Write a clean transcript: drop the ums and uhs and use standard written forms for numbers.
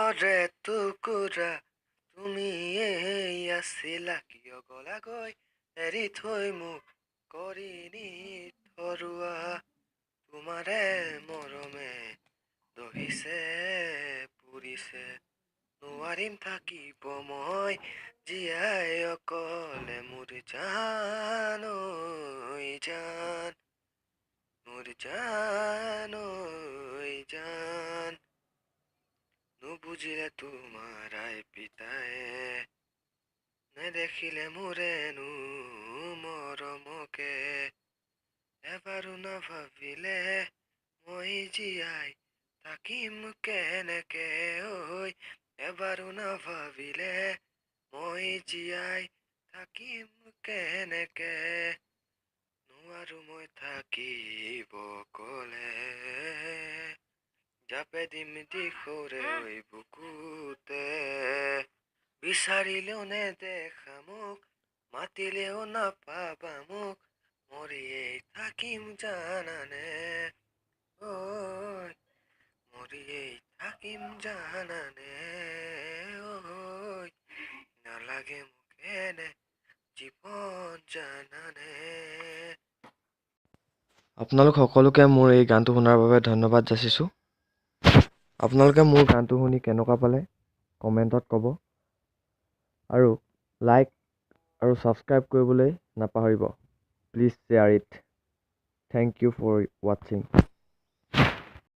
হৃদয়ৰে টুকুৰা তুমিয়েই আছিলা, কিয় গলাগৈ এৰি থৈ মোক কৰি নিথৰুৱা। তোমাৰে মৰমে দহিছে পুৰিছে, নোৱাৰিম থাকিব মই জীয়াই অকলে। মোৰ জান ঐ জান, মোৰ জান ঐ জান, নুবুজিলে তোমাৰ আই পিতায়ে, নেদেখিলে মোৰেনো মৰমকে। এবাৰো নাভাবিলে মই জীয়াই থাকিম কেনেকে ঐ, এবাৰো নাভাবিলে মই জীয়াই থাকিম কেনেকে। নোৱাৰো মই থাকিব কলে, জাপে দিম দিশৰে ঐ বুকুতে। বিচাৰিলেও নেদেখা মোক, মাতিলেও নাপাবা মোক, মৰিয়েই থাকিম জানানে ঐ, মৰিয়েই থাকিম জানানে ঐ। নালাগে মোক এনে জীৱন জানানে। আপোনালোক সকলোকে মোৰ এই গানটো শুনাৰ বাবে ধন্যবাদ যাচিছোঁ। আপোনালোকে মোৰ গানটো শুনি কেনেকুৱা পালে কমেণ্টত ক'ব, আৰু লাইক আৰু ছাবস্ক্ৰাইব কৰিবলৈ নাপাহৰিব। Please share it. Thank you for ৱাটছিং।